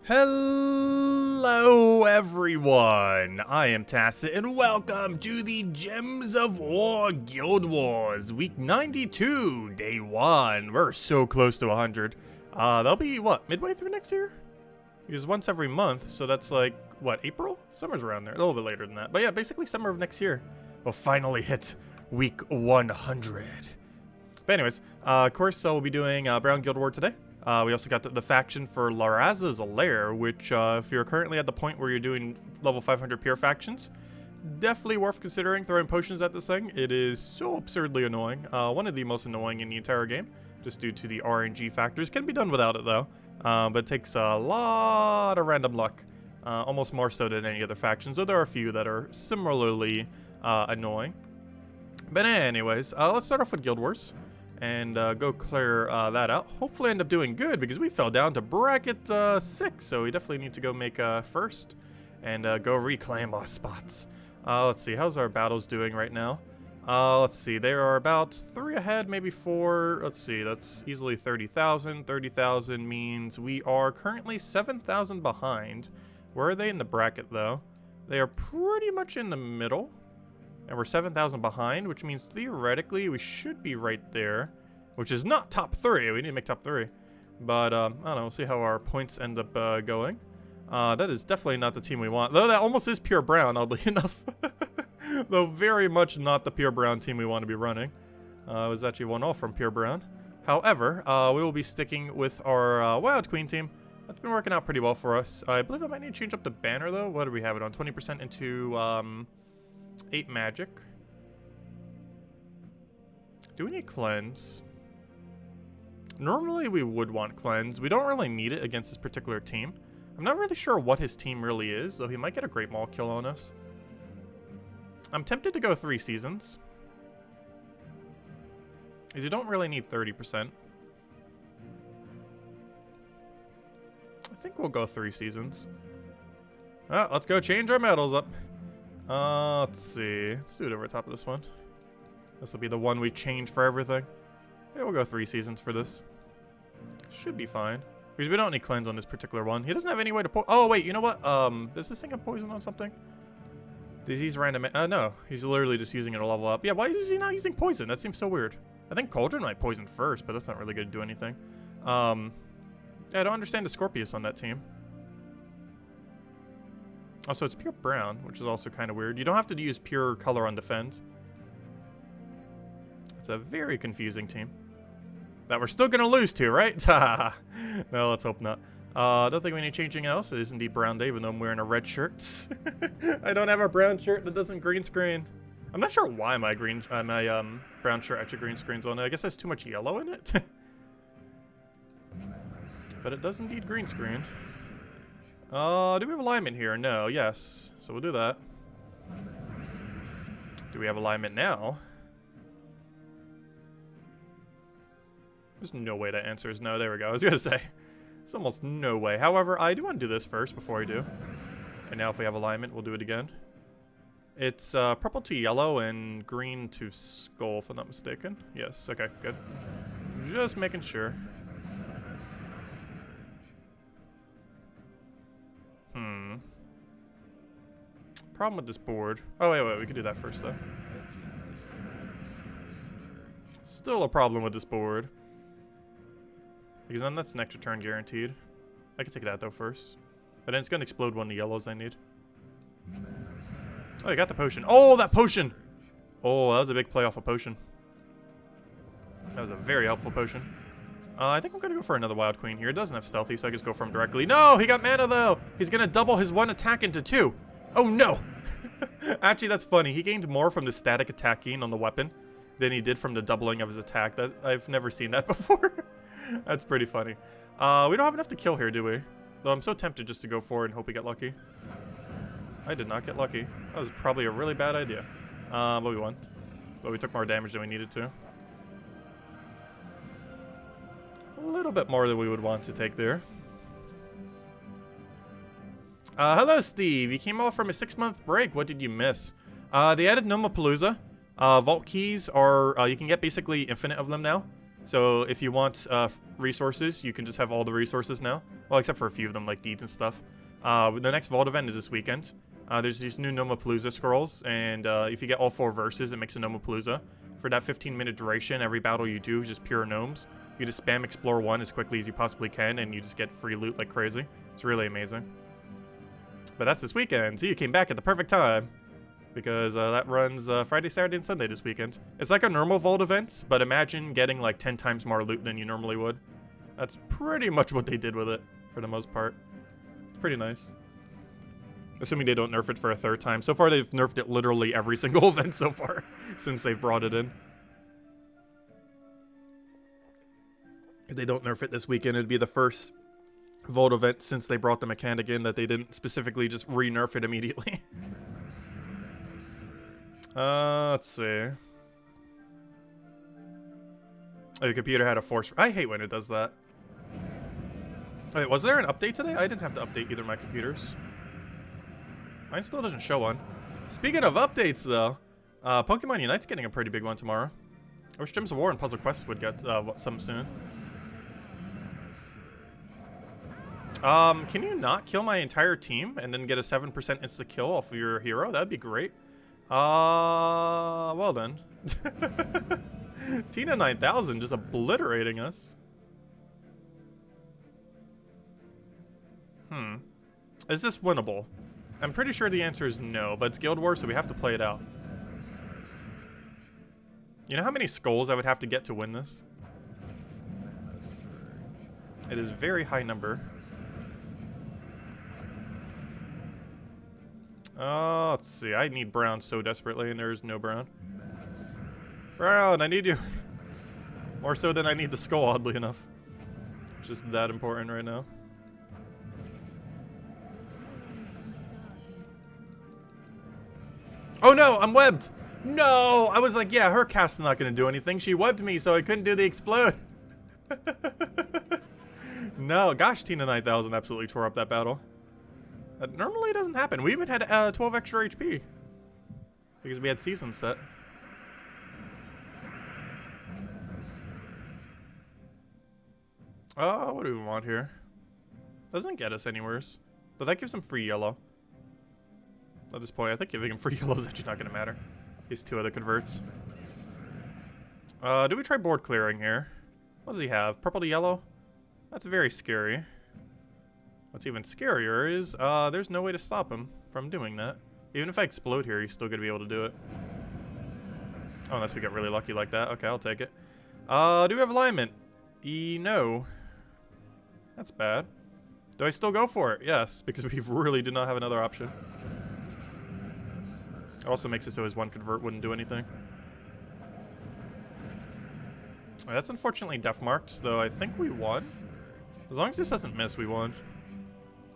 Hello everyone, I am Tacit and welcome to the Gems of War Guild Wars, week 92, day 1. We're so close to 100. That'll be, what, midway through next year? Because once every month, so that's like, what, April? Summer's around there, a little bit later than that. But yeah, basically summer of next year. We'll finally hit week 100. But anyways, of course, we'll be doing Brown Guild War today. We also got the faction for Lyrasza's Lair, which if you're currently at the point where you're doing level 500 pure factions, definitely worth considering throwing potions at this thing. It is so absurdly annoying. One of the most annoying in the entire game, just due to the RNG factors. Can be done without it though, but it takes a lot of random luck, almost more so than any other factions, though there are a few that are similarly annoying. But anyways, let's start off with Guild Wars. And go clear that out. Hopefully end up doing good because we fell down to bracket 6. So we definitely need to go make first and go reclaim our spots. Let's see, how's our battles doing right now? Let's see, they are about 3 ahead, maybe 4. Let's see, that's easily 30,000. 30,000 means we are currently 7,000 behind. Where are they in the bracket though? They are pretty much in the middle. And we're 7,000 behind, which means theoretically we should be right there, which is not top 3. We need to make top 3. But, I don't know, we'll see how our points end up going. That is definitely not the team we want. Though that almost is pure brown, oddly enough. Though very much not the pure brown team we want to be running. It was actually 1-0 from pure brown. However, we will be sticking with our Wild Queen team. That's been working out pretty well for us. I believe I might need to change up the banner, though. What do we have it on? 20% into, 8 magic. Do we need cleanse? Normally we would want cleanse. We don't really need it against this particular team. I'm not really sure what his team really is, though he might get a Great Maul kill on us. I'm tempted to go 3 seasons. Because you don't really need 30%. I think we'll go 3 seasons. Ah, let's go change our medals up. Let's see. Let's do it over the top of this one. This will be the one we change for everything. Yeah, we'll go 3 seasons for this. Should be fine. Because we don't need cleanse on this particular one. He doesn't have any way to oh, wait, you know what? Does this thing have poison on something? Disease random. No. He's literally just using it to level up. Yeah, why is he not using poison? That seems so weird. I think Cauldron might poison first, but that's not really going to do anything. Yeah, I don't understand the Scorpius on that team. Also, it's pure brown, which is also kind of weird. You don't have to use pure color on defense. It's a very confusing team. That we're still going to lose to, right? No, let's hope not. I don't think we need changing else. It is indeed brown day, even though I'm wearing a red shirt. I don't have a brown shirt that doesn't green screen. I'm not sure why my brown shirt actually green screens on it. I guess there's too much yellow in it. But it does indeed green screen. Do we have alignment here? No, yes. So we'll do that. Do we have alignment now? There's no way that answer is no. There we go. I was gonna say. There's almost no way. However, I do want to do this first before I do. And now if we have alignment, we'll do it again. It's purple to yellow and green to skull, if I'm not mistaken. Yes, okay, good. Just making sure. Problem with this board. Oh, wait, we can do that first, though. Still a problem with this board. Because then that's an extra turn guaranteed. I can take that, though, first. But then it's going to explode one of the yellows I need. Oh, I got the potion. Oh, that potion! Oh, that was a big play off a potion. That was a very helpful potion. I think I'm going to go for another Wild Queen here. It doesn't have stealthy, so I just go for him directly. No, he got mana, though! He's going to double his 1 attack into 2. Oh, no! Actually, that's funny. He gained more from the static attacking on the weapon than he did from the doubling of his attack. That I've never seen that before. That's pretty funny. We don't have enough to kill here, do we? Though I'm so tempted just to go for it and hope we get lucky. I did not get lucky. That was probably a really bad idea. But we won. But we took more damage than we needed to. A little bit more than we would want to take there. Hello, Steve. You came off from a 6-month break. What did you miss? They added Nomapalooza. Vault keys are, you can get basically infinite of them now. So if you want resources, you can just have all the resources now. Well, except for a few of them, like deeds and stuff. The next Vault event is this weekend. There's these new Nomapalooza scrolls, and if you get all 4 verses, it makes a Nomapalooza. For that 15-minute duration, every battle you do is just pure gnomes. You just spam Explore 1 as quickly as you possibly can, and you just get free loot like crazy. It's really amazing. But that's this weekend, so you came back at the perfect time. Because that runs Friday, Saturday, and Sunday this weekend. It's like a normal Vault event, but imagine getting like 10 times more loot than you normally would. That's pretty much what they did with it, for the most part. It's pretty nice. Assuming they don't nerf it for a 3rd time. So far, they've nerfed it literally every single event so far, since they've brought it in. If they don't nerf it this weekend, it'd be the first Vault event since they brought the mechanic in that they didn't specifically just re-nerf it immediately. Let's see. Oh, the computer had a force. I hate when it does that. Wait, was there an update today? I didn't have to update either of my computers. Mine still doesn't show one. Speaking of updates, though, Pokemon Unite's getting a pretty big one tomorrow. I wish Gems of War and Puzzle Quest would get some soon. Can you not kill my entire team and then get a 7% insta kill off of your hero? That'd be great. Well then. Tina 9000 just obliterating us. Is this winnable? I'm pretty sure the answer is no, but it's Guild Wars, so we have to play it out. You know how many skulls I would have to get to win this? It is a very high number. Let's see. I need Brown so desperately, and there's no Brown. Brown, I need you. More so than I need the skull, oddly enough. It's just that important right now. Oh no, I'm webbed! No! I was like, yeah, her cast's not gonna do anything. She webbed me, so I couldn't do the explode. No, gosh, Tina 9000 absolutely tore up that battle. That normally doesn't happen. We even had 12 extra HP. Because we had season set. What do we want here? Doesn't get us anywheres. But that gives him free yellow. At this point, I think giving him free yellow is actually not going to matter. These 2 other converts. Do we try board clearing here? What does he have? Purple to yellow? That's very scary. What's even scarier is, there's no way to stop him from doing that. Even if I explode here, he's still going to be able to do it. Oh, unless we get really lucky like that. Okay, I'll take it. Do we have alignment? No. That's bad. Do I still go for it? Yes, because we really do not have another option. It also makes it so his 1 convert wouldn't do anything. That's unfortunately def marked, though I think we won. As long as this doesn't miss, we won.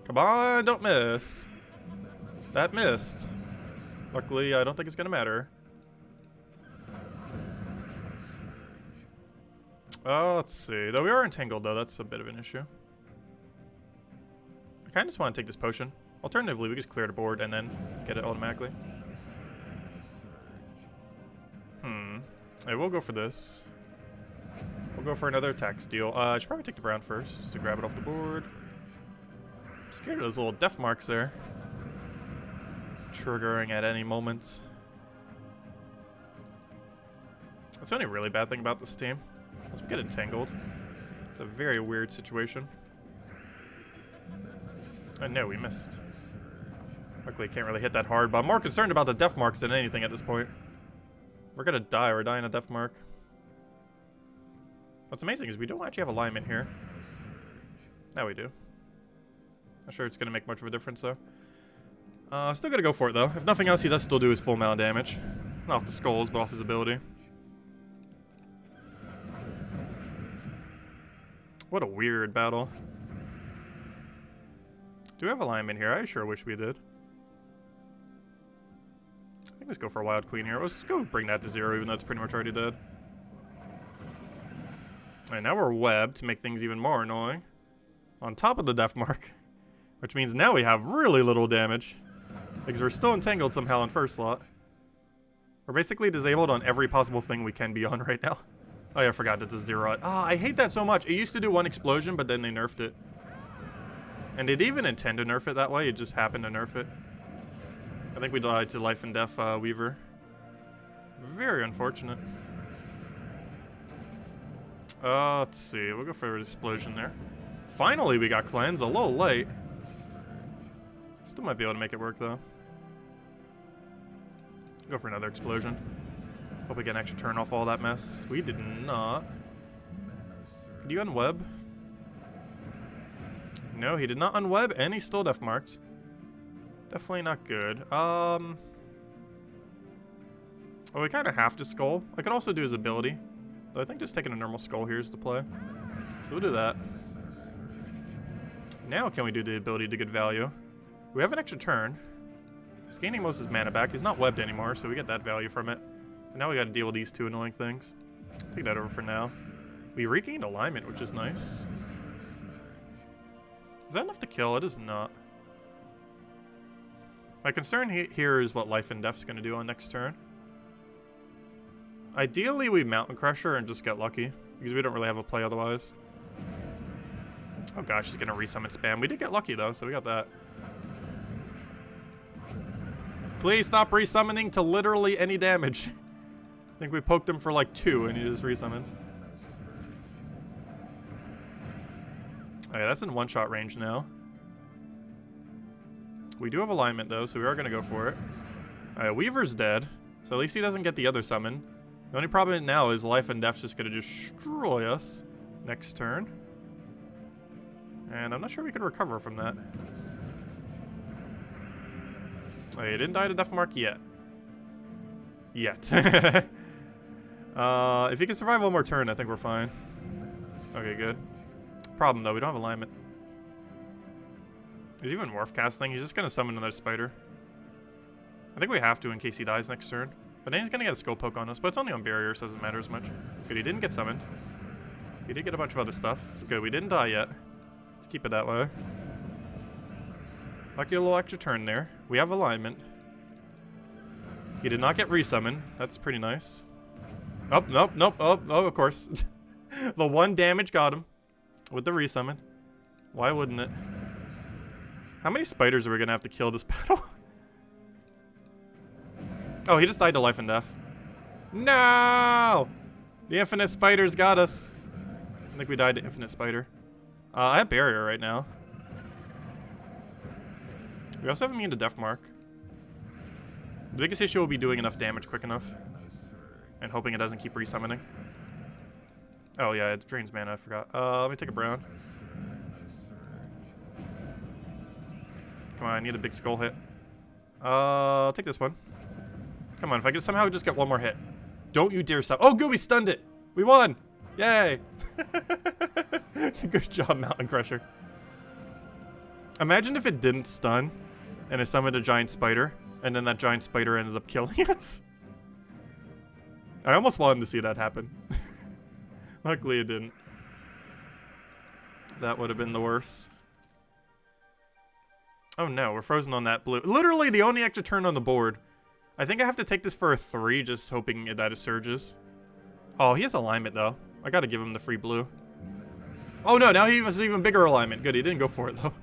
Come on, don't miss. That missed. Luckily, I don't think it's going to matter. Let's see. Though we are entangled, though, that's a bit of an issue. I kind of just want to take this potion. Alternatively, we just clear the board and then get it automatically. Hey, we'll go for this. We'll go for another attack steal. I should probably take the brown first, just to grab it off the board. I'm scared of those little def marks there. Triggering at any moment. That's the only really bad thing about this team. Let's get entangled. It's a very weird situation. Oh no, we missed. Luckily, can't really hit that hard, but I'm more concerned about the def marks than anything at this point. We're gonna die. We're dying a def mark. What's amazing is we don't actually have alignment here. Now we do. Not sure it's gonna make much of a difference though. Still gonna go for it though. If nothing else, he does still do his full amount of damage. Not off the skulls, but off his ability. What a weird battle. Do we have alignment here? I sure wish we did. I think let's go for a Wild Queen here. Let's go bring that to 0, even though it's pretty much already dead. Alright, now we're webbed to make things even more annoying. On top of the def mark. Which means now we have really little damage. Because we're still entangled somehow in first slot. We're basically disabled on every possible thing we can be on right now. Oh yeah, I forgot that the zero. Ah, I hate that so much. It used to do one explosion, but then they nerfed it. And they didn't even intend to nerf it that way. It just happened to nerf it. I think we died to Life and Death Weaver. Very unfortunate. Let's see. We'll go for an explosion there. Finally, we got cleanse. A little late. Still might be able to make it work, though. Go for another explosion. Hope we get an extra turn off all that mess. We did not. Could you unweb? No, he did not unweb, and he still def marked. Definitely not good. Oh, we kind of have to skull. I could also do his ability. Though I think just taking a normal skull here is the play. So we'll do that. Now can we do the ability to get value? We have an extra turn. He's gaining most of his mana back. He's not webbed anymore, so we get that value from it. And now we got to deal with these two annoying things. Take that over for now. We regained alignment, which is nice. Is that enough to kill? It is not. My concern here is what Life and Death's going to do on next turn. Ideally, we Mountain Crusher and just get lucky, because we don't really have a play otherwise. Oh gosh, he's going to resummon spam. We did get lucky, though, so we got that. Please stop resummoning to literally any damage. I think we poked him for like 2, and he just resummoned. Okay, that's in one-shot range now. We do have alignment, though, so we are going to go for it. Alright, Weaver's dead, so at least he doesn't get the other summon. The only problem now is Life and Death's just going to destroy us next turn. And I'm not sure we could recover from that. Oh, he didn't die to Death Mark yet. If he can survive one more turn, I think we're fine. Okay, good. Problem, though, we don't have alignment. He's even morph casting. He's just going to summon another spider. I think we have to in case he dies next turn. But then he's going to get a skull poke on us. But it's only on barrier, so it doesn't matter as much. Good, he didn't get summoned. He did get a bunch of other stuff. Good, we didn't die yet. Let's keep it that way. Lucky a little extra turn there. We have alignment. He did not get resummon. That's pretty nice. Oh, nope, nope. Oh, of course. The one damage got him with the resummon. Why wouldn't it? How many spiders are we going to have to kill this battle? Oh, he just died to Life and Death. No! The infinite spiders got us. I think we died to infinite spider. I have barrier right now. We also have immune to Death Mark. The biggest issue will be doing enough damage quick enough. And hoping it doesn't keep resummoning. Oh yeah, it drains mana, I forgot. Let me take a brown. Come on, I need a big skull hit. I'll take this one. Come on, if I could somehow just get one more hit. Don't you dare stop. Oh, good, we stunned it. We won. Yay. Good job, Mountain Crusher. Imagine if it didn't stun and it summoned a giant spider, and then that giant spider ended up killing us. I almost wanted to see that happen. Luckily it didn't. That would have been the worst. Oh no, we're frozen on that blue. Literally the only extra turn on the board. I think I have to take this for a 3, just hoping that it surges. Oh, he has alignment though. I gotta give him the free blue. Oh no, now he has even bigger alignment. Good, he didn't go for it though.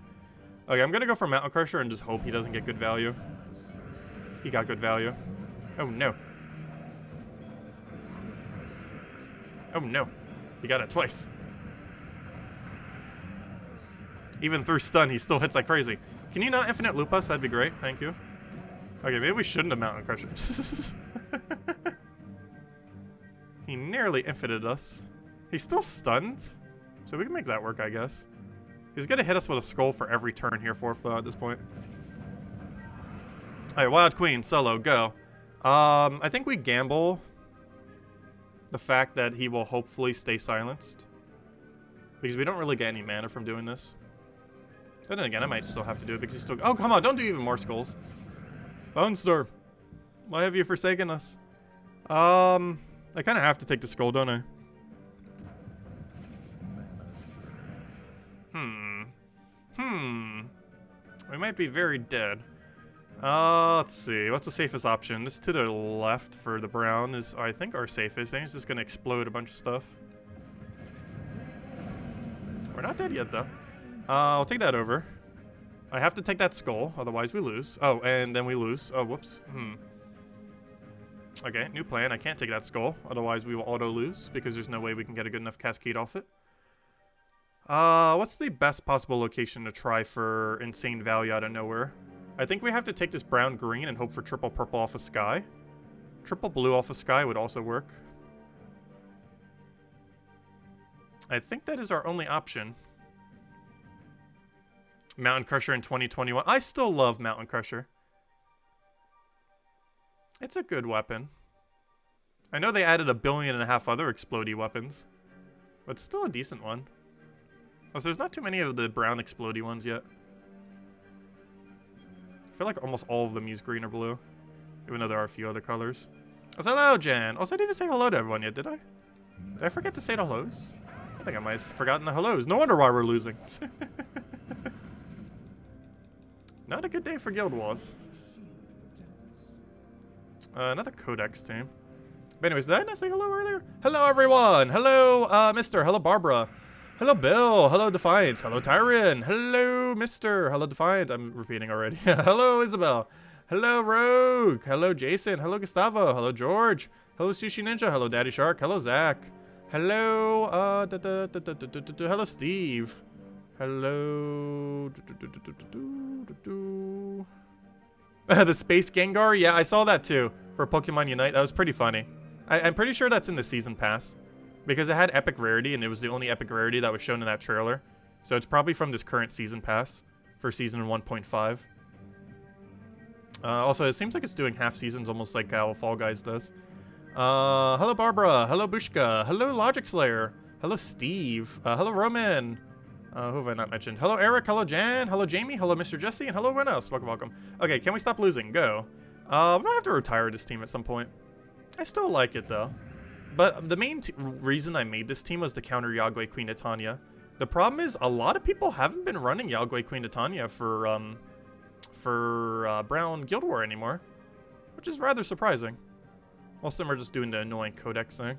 Okay, I'm gonna go for Mountain Crusher and just hope he doesn't get good value. He got good value. Oh no. Oh no. He got it twice. Even through stun, he still hits like crazy. Can you not infinite loop us? That'd be great. Thank you. Okay, maybe we shouldn't have Mountain Crusher. He nearly infinited us. He's still stunned, so we can make that work, I guess. He's gonna hit us with a skull for every turn here, 4th at this point. Alright, Wild Queen, solo, go. I think we gamble the fact that he will hopefully stay silenced. Because we don't really get any mana from doing this. But then again, I might still have to do it because he's still... Oh, come on, don't do even more skulls. Bone Storm. Why have you forsaken us? I kind of have to take the skull, don't I? We might be very dead. Let's see. What's the safest option? This to the left for the brown is, I think, our safest. I think it's just gonna explode a bunch of stuff. We're not dead yet, though. I'll take that over. I have to take that skull, otherwise we lose. Oh, and then we lose. Oh, whoops. Okay, new plan. I can't take that skull, otherwise we will auto-lose, because there's no way we can get a good enough cascade off it. What's the best possible location to try for insane value out of nowhere? I think we have to take this brown-green and hope for triple purple off of sky. Triple blue off of sky would also work. I think that is our only option. Mountain Crusher in 2021. I still love Mountain Crusher. It's a good weapon. I know they added 1.5 billion other explodey weapons, but it's still a decent one. Oh, so there's not too many of the brown explodey ones yet. I feel like almost all of them use green or blue, even though there are a few other colors. Oh, hello, Jan. Also, I didn't even say hello to everyone yet, did I? Did I forget to say the hellos? I think I might have forgotten the hellos. No wonder why we're losing. Not a good day for Guild Wars. Another Codex team. But anyways, did I not say hello earlier? Hello, everyone. Hello, Mister. Hello, Barbara. Hello, Bill. Hello, Defiant. Hello, Tyrion. Hello, Mister. Hello, Defiant. I'm repeating already. Hello, Isabel. Hello, Rogue. Hello, Jason. Hello, Gustavo. Hello, George. Hello, Sushi Ninja. Hello, Daddy Shark. Hello, Zach. Hello, hello, Steve. Hello. The Space Gengar? Yeah, I saw that too for Pokemon Unite. That was pretty funny. I'm pretty sure that's in the Season Pass. Because it had Epic Rarity, and it was the only Epic Rarity that was shown in that trailer. So it's probably from this current Season Pass for Season 1.5. Also, it seems like it's doing half seasons almost like how Fall Guys does. Hello, Barbara. Hello, Bushka. Hello, Logic Slayer. Hello, Steve. Hello, Roman. Who have I not mentioned? Hello, Eric. Hello, Jan. Hello, Jamie. Hello, Mr. Jesse. And hello, everyone else. Welcome, welcome. Okay, can we stop losing? Go. I'm gonna have to retire this team at some point. I still like it, though. But the main reason I made this team was to counter Yagwe Queen Titania. The problem is, a lot of people haven't been running Yagwe Queen Titania for Brown Guild War anymore. Which is rather surprising. Most of them are just doing the annoying codex thing.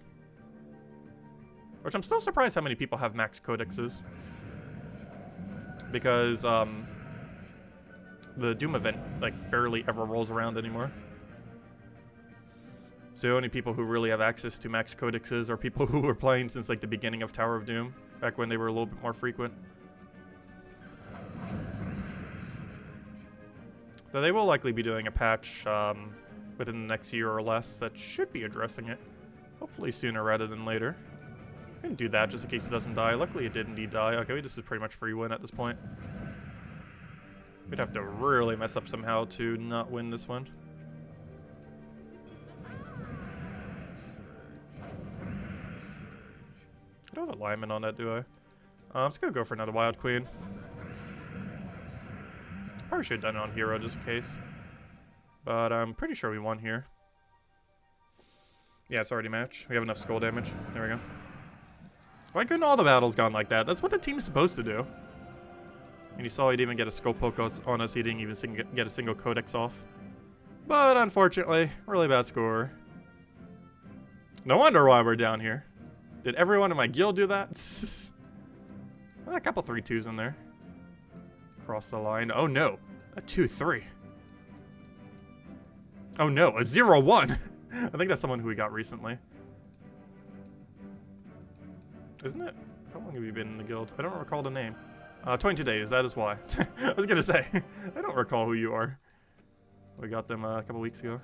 Which I'm still surprised how many people have max codexes. Because, the Doom event, like, barely ever rolls around anymore. So the only people who really have access to max codexes are people who were playing since, like, the beginning of Tower of Doom. Back when they were a little bit more frequent. Though they will likely be doing a patch, within the next year or less that should be addressing it. Hopefully sooner rather than later. I can do that just in case it doesn't die. Luckily it did indeed die. Okay, this is pretty much free win at this point. We'd have to really mess up somehow to not win this one. I don't have a lineman on that, do I? I'm just gonna go for another Wild Queen. Probably should have done it on Hero just in case. But I'm pretty sure we won here. Yeah, it's already match. We have enough skull damage. There we go. Why couldn't all the battles gone like that? That's what the team's supposed to do. And you saw he didn't even get a skull poke on us. He didn't even get a single codex off. But unfortunately, really bad score. No wonder why we're down here. Did everyone in my guild do that? A couple 3-2s in there. Cross the line. Oh no. A 2-3. Oh no, a 0-1. I think that's someone who we got recently. Isn't it? How long have you been in the guild? I don't recall the name. 22 days, that is why. I was gonna say, I don't recall who you are. We got them a couple weeks ago.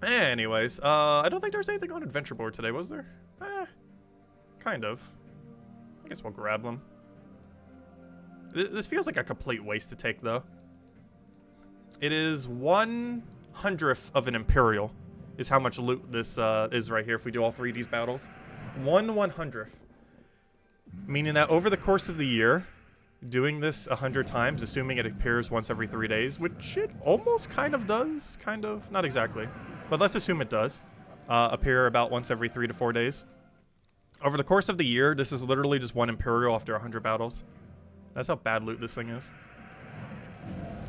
Anyways, I don't think there was anything on Adventure Board today, was there? Kind of. I guess we'll grab them. This feels like a complete waste to take, though. It is 1/100th of an Imperial, is how much loot this is right here if we do all 3 of these battles. 1/100th. Meaning that over the course of the year, doing this 100 times, assuming it appears once every 3 days, which it almost kind of does, kind of, not exactly, but let's assume it does, appear about once every 3 to 4 days. Over the course of the year, this is literally just 1 Imperial after 100 battles. That's how bad loot this thing is.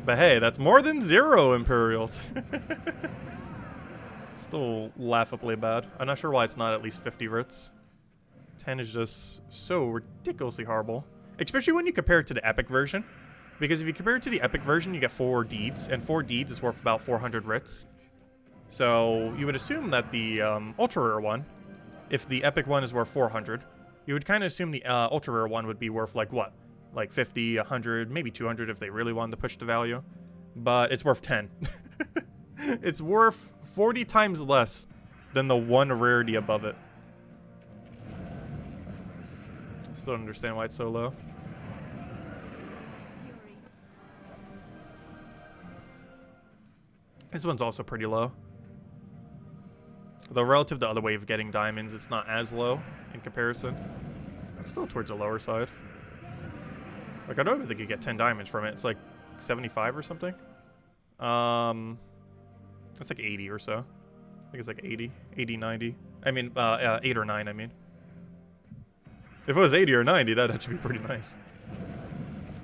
But hey, that's more than 0 Imperials. Still laughably bad. I'm not sure why it's not at least 50 writs. 10 is just so ridiculously horrible. Especially when you compare it to the epic version. Because if you compare it to the epic version, you get 4 deeds. And 4 deeds is worth about 400 writs. So you would assume that the ultra rare one, if the epic one is worth 400, you would kind of assume the ultra rare one would be worth like what? Like 50, 100, maybe 200 if they really wanted to push the value. But it's worth 10. It's worth 40 times less than the one rarity above it. Still don't understand why it's so low. This one's also pretty low. Though relative to the other way of getting diamonds, it's not as low in comparison. It's still towards the lower side. Like, I don't even think you get 10 diamonds from it. It's like 75 or something. It's like 80 or so. I think it's like 80, 90. I mean, 8 or 9, I mean. If it was 80 or 90, that'd actually be pretty nice.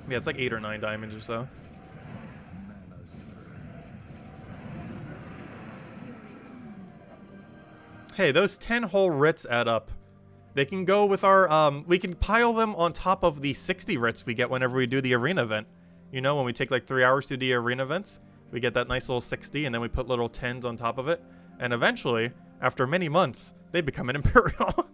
Yeah, it's like 8 or 9 diamonds or so. Hey, those 10 whole writs add up. They can go with our, we can pile them on top of the 60 writs we get whenever we do the arena event. You know, when we take like 3 hours to do the arena events, we get that nice little 60 and then we put little 10s on top of it. And eventually, after many months, they become an Imperial.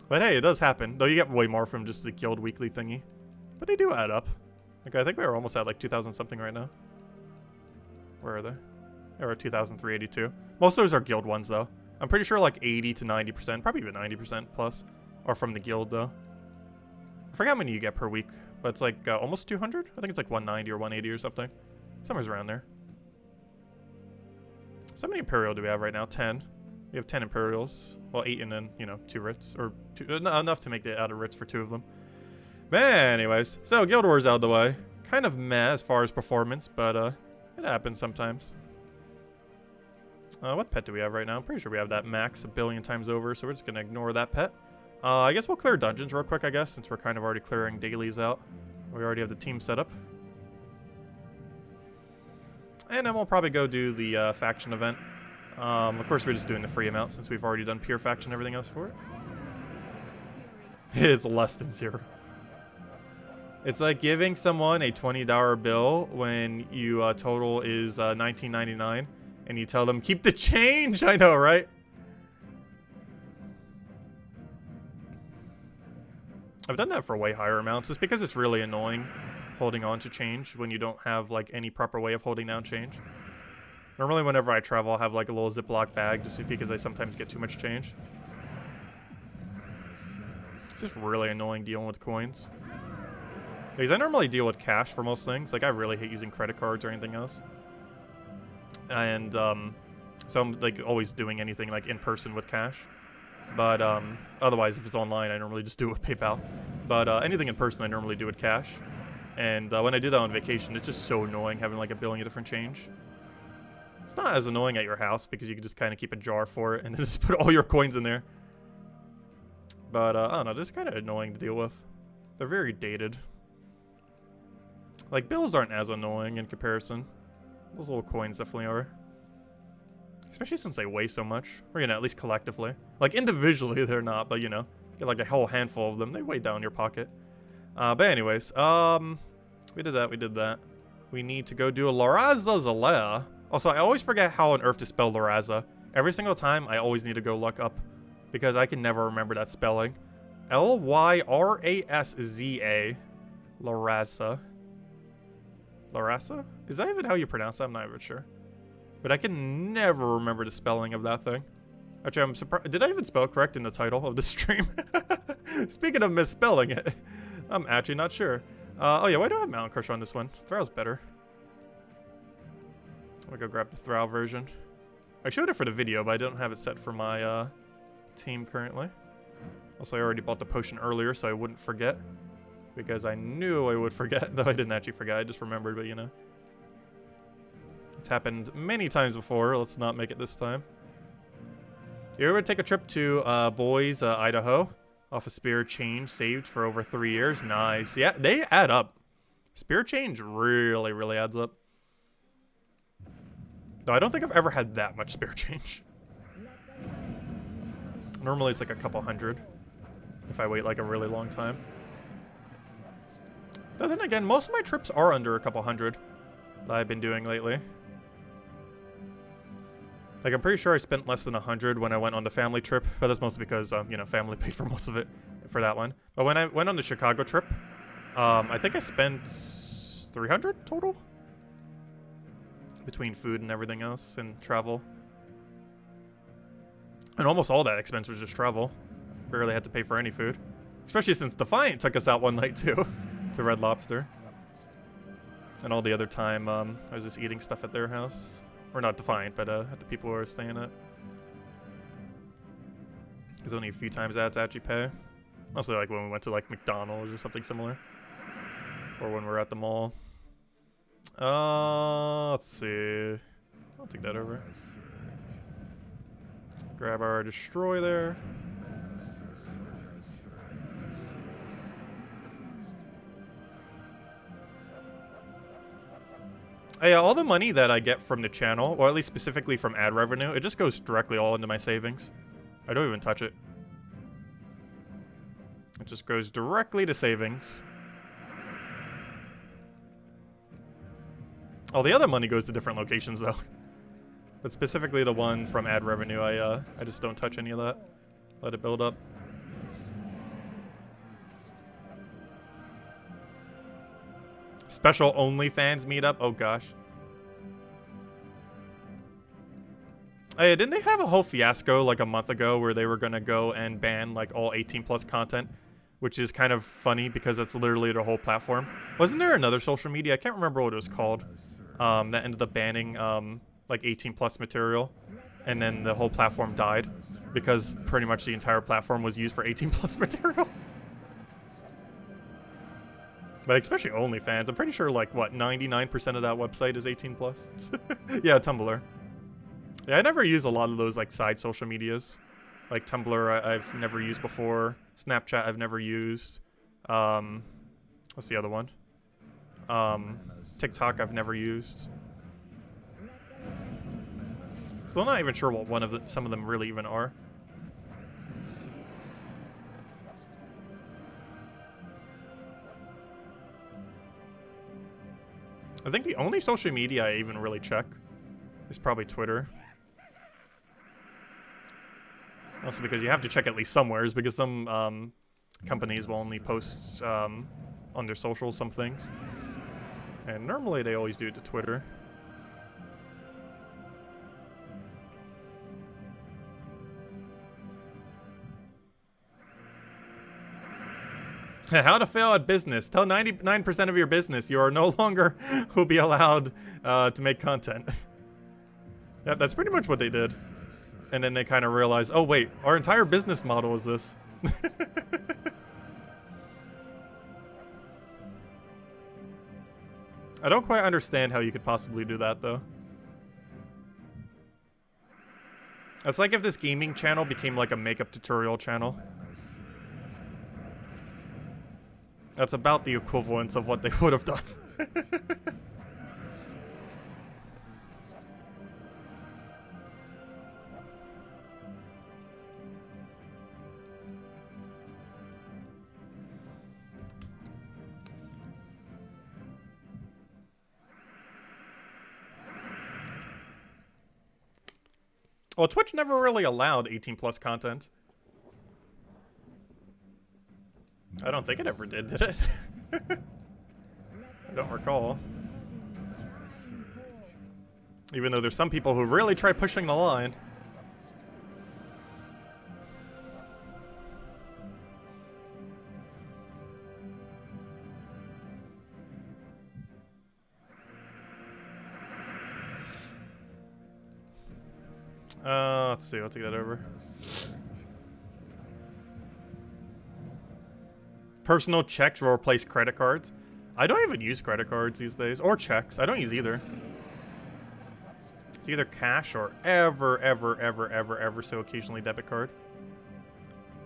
But hey, it does happen. Though you get way more from just the guild weekly thingy. But they do add up. Like, I think we were almost at like 2,000 something right now. Where are they? Or 2,382. Most of those are guild ones, though. I'm pretty sure like 80 to 90%, probably even 90% plus, are from the guild, though. I forget how many you get per week, but it's like almost 200? I think it's like 190 or 180 or something. Somewhere's around there. So how many Imperial do we have right now? 10. We have 10 Imperials. Well, 8 and then, you know, 2 writs. Or enough to make it out of writs for 2 of them. But anyways, so Guild Wars out of the way. Kind of meh as far as performance, but it happens sometimes. What pet do we have right now? I'm pretty sure we have that max 1 billion times over, so we're just going to ignore that pet. I guess we'll clear dungeons real quick, I guess, since we're kind of already clearing dailies out. We already have the team set up. And then we'll probably go do the faction event. Of course, we're just doing the free amount since we've already done pure faction and everything else for it. It's less than 0. It's like giving someone a $20 bill when you total is $19.99. And you tell them, keep the change! I know, right? I've done that for way higher amounts, just because it's really annoying holding on to change when you don't have, like, any proper way of holding down change. Normally, whenever I travel, I'll have, like, a little Ziploc bag, just because I sometimes get too much change. It's just really annoying dealing with coins. Because I normally deal with cash for most things. Like, I really hate using credit cards or anything else. And so I'm like always doing anything like in person with cash, but otherwise if it's online I normally just do it with PayPal, but anything in person I normally do with cash. And when I do that on vacation, it's just so annoying having like 1 billion different change. It's not as annoying at your house because you can just kind of keep a jar for it and then just put all your coins in there, but I don't know, just kind of annoying to deal with. They're very dated. Like bills aren't as annoying in comparison. Those little coins definitely are. Especially since they weigh so much. Or, you know, at least collectively. Like, individually, they're not, but, you know, get like a whole handful of them. They weigh down your pocket. But anyways, we did that. We need to go do a Lyrasza's Lair. Also, I always forget how on earth to spell Lyrasza. Every single time, I always need to go look up. Because I can never remember that spelling. L-Y-R-A-S-Z-A. Lyrasza. Lyrasza? Is that even how you pronounce that? I'm not even sure. But I can never remember the spelling of that thing. Actually, I'm surprised. Did I even spell correct in the title of the stream? Speaking of misspelling it, I'm actually not sure. Oh yeah, why do I have Mountain Crusher on this one? Throw's better. I'm gonna go grab the Throw version. I showed it for the video, but I don't have it set for my team currently. Also, I already bought the potion earlier, so I wouldn't forget. Because I knew I would forget, though I didn't actually forget, I just remembered, but you know. It's happened many times before, let's not make it this time. You ever take a trip to Boise, Idaho? Off a spare change saved for over 3 years? Nice. Yeah, they add up. Spear change really, really adds up. Though I don't think I've ever had that much spear change. Normally it's like a couple hundred if I wait like a really long time. But then again, most of my trips are under a couple hundred that I've been doing lately. Like, I'm pretty sure I spent less than 100 when I went on the family trip, but that's mostly because, you know, family paid for most of it for that one. But when I went on the Chicago trip, I think I spent 300 total between food and everything else and travel. And almost all that expense was just travel. Barely had to pay for any food. Especially since Defiant took us out one night, too, to Red Lobster. And all the other time, I was just eating stuff at their house. Or not Defiant, but at the people who were staying at. There's only a few times I had to actually pay. Mostly like when we went to like McDonald's or something similar. Or when we're at the mall. Let's see. I'll take that over. Grab our destroy there. Yeah, all the money that I get from the channel, or at least specifically from ad revenue, it just goes directly all into my savings. I don't even touch it. It just goes directly to savings. All the other money goes to different locations, though. But specifically the one from ad revenue, I just don't touch any of that. Let it build up. Special OnlyFans meetup? Oh gosh. Hey, didn't they have a whole fiasco like a month ago where they were gonna go and ban like all 18+ content? Which is kind of funny because that's literally their whole platform. Wasn't there another social media? I can't remember what it was called. That ended up banning like 18+ material. And then the whole platform died. Because pretty much the entire platform was used for 18+ material. But especially OnlyFans, I'm pretty sure like, what, 99% of that website is 18+? Yeah, Tumblr. Yeah, I never use a lot of those like side social medias. Like Tumblr, I've never used before. Snapchat, I've never used. What's the other one? TikTok, I've never used. Still not even sure what some of them really even are. I think the only social media I even really check is probably Twitter. Also because you have to check at least somewheres, because some companies will only post on their socials some things. And normally they always do it to Twitter. How to fail at business. Tell 99% of your business you are no longer will be allowed to make content. Yep, that's pretty much what they did. And then they kind of realized, oh wait, our entire business model is this. I don't quite understand how you could possibly do that, though. It's like if this gaming channel became like a makeup tutorial channel. That's about the equivalence of what they would have done. Well, Twitch never really allowed 18+ content. I don't think it ever did it? I don't recall. Even though there's some people who really try pushing the line. Let's see, I'll take that over. Personal checks will replace credit cards. I don't even use credit cards these days, or checks. I don't use either. It's either cash or ever so occasionally debit card.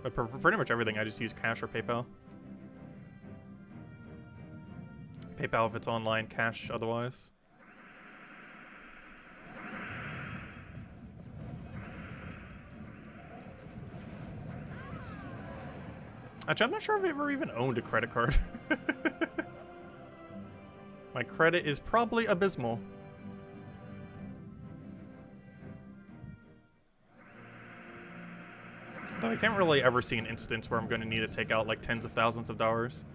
But for pretty much everything, I just use cash or PayPal. PayPal if it's online, cash otherwise. Actually, I'm not sure if I've ever even owned a credit card. My credit is probably abysmal. So I can't really ever see an instance where I'm going to need to take out like tens of thousands of dollars.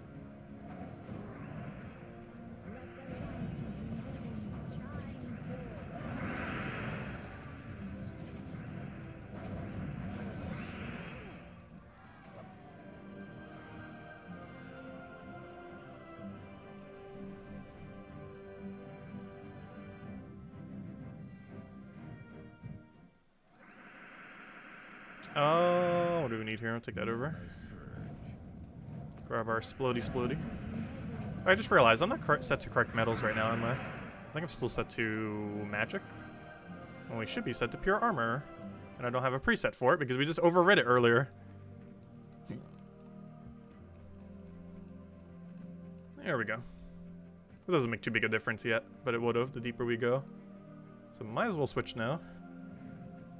Oh, what do we need here? I'll take that over. Grab our splody. I just realized I'm not set to correct metals right now, am I? I think I'm still set to magic. Well, we should be set to pure armor. And I don't have a preset for it because we just overrid it earlier. There we go. It doesn't make too big a difference yet, but it would have the deeper we go. So might as well switch now.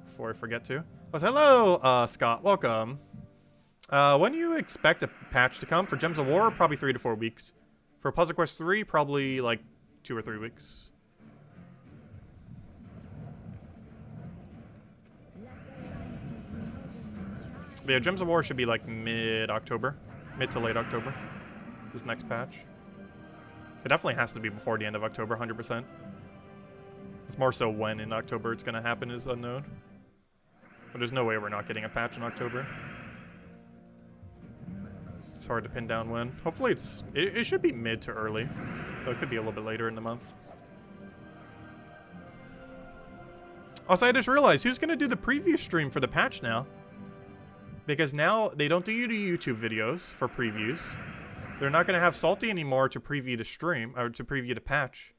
Before I forget to. Oh, hello, Scott. Welcome. When do you expect a patch to come? For Gems of War, probably 3 to 4 weeks. For Puzzle Quest 3, probably like 2 or 3 weeks. But yeah, Gems of War should be like mid-October. Mid to late October. This next patch. It definitely has to be before the end of October, 100%. It's more so when in October it's going to happen is unknown. But there's no way we're not getting a patch in October. It's hard to pin down when. Hopefully it should be mid to early. So it could be a little bit later in the month. Also, I just realized who's going to do the preview stream for the patch now. Because now they don't do YouTube videos for previews. They're not going to have Salty anymore to preview the stream, or to preview the patch.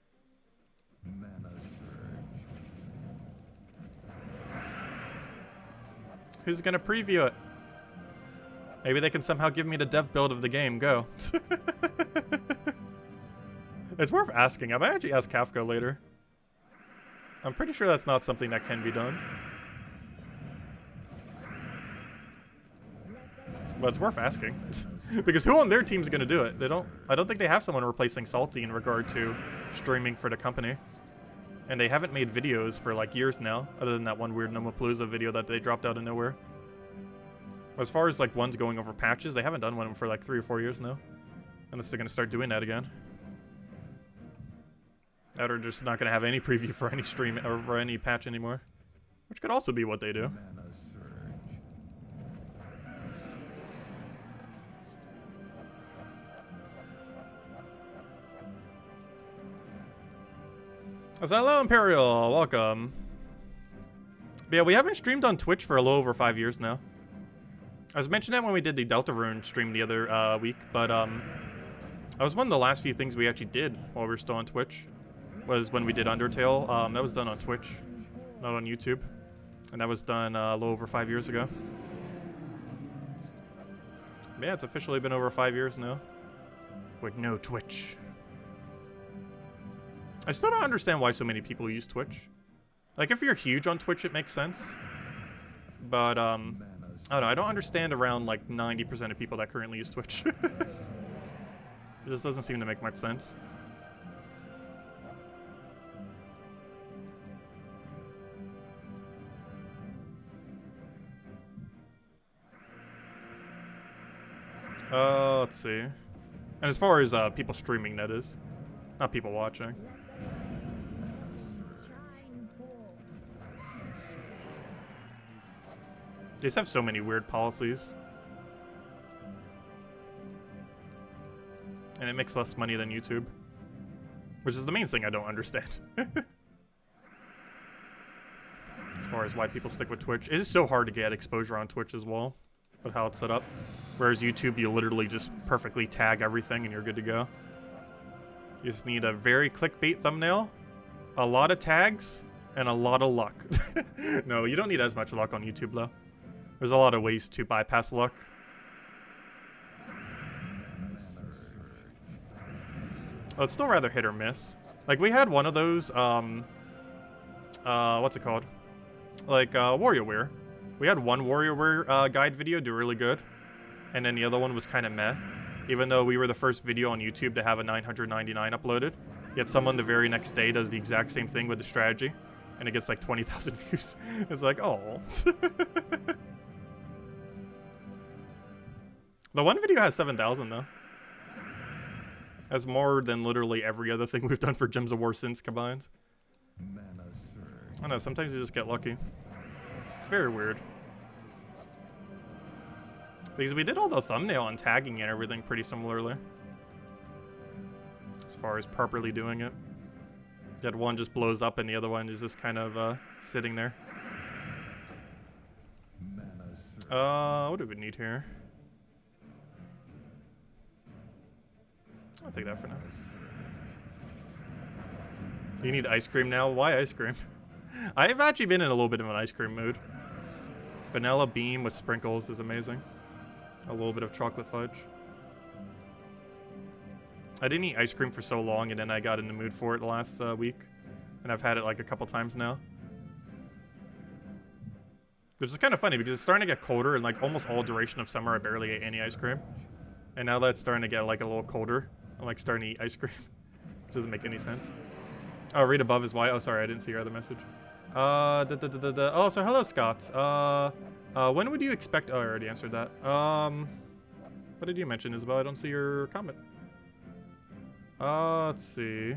Who's going to preview it? Maybe they can somehow give me the dev build of the game. Go. It's worth asking. I might actually ask Kafka later. I'm pretty sure that's not something that can be done. But it's worth asking. Because who on their team is going to do it? I don't think they have someone replacing Salty in regard to streaming for the company. And they haven't made videos for like years now, other than that one weird Nomapalooza video that they dropped out of nowhere. As far as like ones going over patches, they haven't done one for like 3 or 4 years now. Unless they're going to start doing that again. Or they're just not going to have any preview for any stream or for any patch anymore. Which could also be what they do. Hello, Imperial. Welcome. But yeah, we haven't streamed on Twitch for a little over 5 years now. I was mentioning that when we did the Deltarune stream the other week, but that was one of the last few things we actually did while we were still on Twitch. Was when we did Undertale. That was done on Twitch, not on YouTube. And that was done a little over 5 years ago. But yeah, it's officially been over 5 years now. With no Twitch. I still don't understand why so many people use Twitch. Like, if you're huge on Twitch, it makes sense. But, I don't know. I don't understand around, like, 90% of people that currently use Twitch. It just doesn't seem to make much sense. Let's see. And as far as people streaming, that is. Not people watching. They just have so many weird policies. And it makes less money than YouTube. Which is the main thing I don't understand. As far as why people stick with Twitch. It is so hard to get exposure on Twitch as well. With how it's set up. Whereas YouTube, you literally just perfectly tag everything and you're good to go. You just need a very clickbait thumbnail, a lot of tags, and a lot of luck. No, you don't need as much luck on YouTube, though. There's a lot of ways to bypass luck. Oh, it's still rather hit or miss. Like, we had one of those, what's it called? Like, Warrior Wear. We had one Warrior Wear guide video do really good, and then the other one was kind of meh. Even though we were the first video on YouTube to have a 999 uploaded, yet someone the very next day does the exact same thing with the strategy, and it gets like 20,000 views. It's like, oh. The one video has 7,000 though. That's more than literally every other thing we've done for Gems of War since combined. I don't know, sometimes you just get lucky. It's very weird. Because we did all the thumbnail and tagging and everything pretty similarly. As far as properly doing it. That one just blows up and the other one is just kind of sitting there. What do we need here? I'll take that for now. You need ice cream now? Why ice cream? I've actually been in a little bit of an ice cream mood. Vanilla bean with sprinkles is amazing. A little bit of chocolate fudge. I didn't eat ice cream for so long, and then I got in the mood for it the last week. And I've had it like a couple times now. Which is kind of funny, because it's starting to get colder, and like almost all duration of summer I barely ate any ice cream. And now that's starting to get like a little colder, I'm like starting to eat ice cream. Which doesn't make any sense. Oh, read above is why. Oh, sorry, I didn't see your other message. Oh, so hello, Scott. When would you expect... Oh, I already answered that. What did you mention, Isabel? I don't see your comment. Let's see.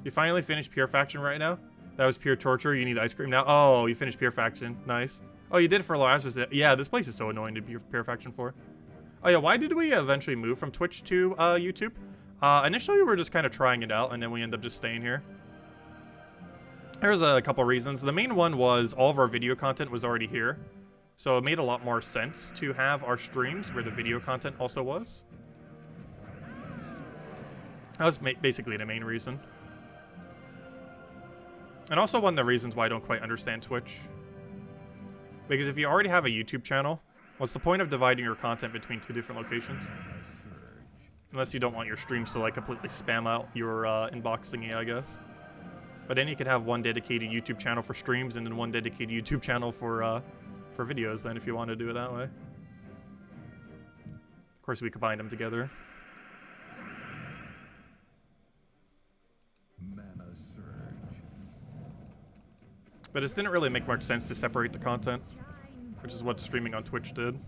You finally finished Pure Faction right now? That was pure torture. You need ice cream now? Oh, you finished Pure Faction. Nice. Oh, you did it for Lyrasza. Yeah, this place is so annoying to be Pure Faction for. Oh, yeah, why did we eventually move from Twitch to YouTube? Initially, we were just kind of trying it out, and then we ended up just staying here. There's a couple reasons. The main one was all of our video content was already here. So it made a lot more sense to have our streams where the video content also was. That was basically the main reason. And also one of the reasons why I don't quite understand Twitch. Because if you already have a YouTube channel, what's the point of dividing your content between two different locations? Unless you don't want your streams to like completely spam out your inbox thingy, I guess. But then you could have one dedicated YouTube channel for streams and then one dedicated YouTube channel for videos then if you want to do it that way. Of course, we combine them together. But it didn't really make much sense to separate the content, which is what streaming on Twitch did.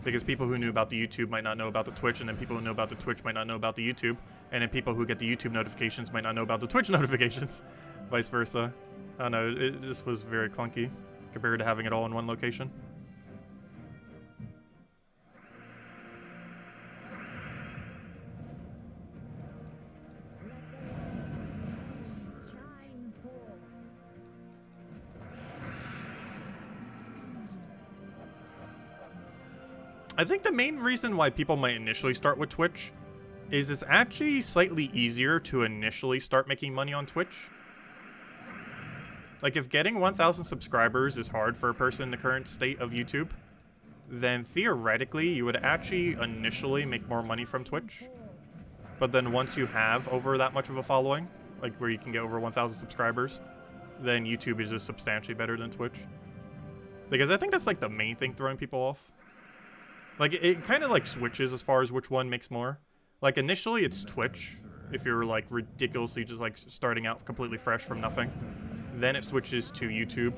Because people who knew about the YouTube might not know about the Twitch, and then people who know about the Twitch might not know about the YouTube, and then people who get the YouTube notifications might not know about the Twitch notifications, vice versa. I don't know, it just was very clunky compared to having it all in one location. I think the main reason why people might initially start with Twitch is it's actually slightly easier to initially start making money on Twitch. Like, if getting 1,000 subscribers is hard for a person in the current state of YouTube, then theoretically you would actually initially make more money from Twitch. But then once you have over that much of a following, like where you can get over 1,000 subscribers, then YouTube is just substantially better than Twitch. Because I think that's like the main thing throwing people off. Like, it kind of, like, switches as far as which one makes more. Like, initially, it's Twitch, if you're, like, ridiculously just, like, starting out completely fresh from nothing. Then it switches to YouTube.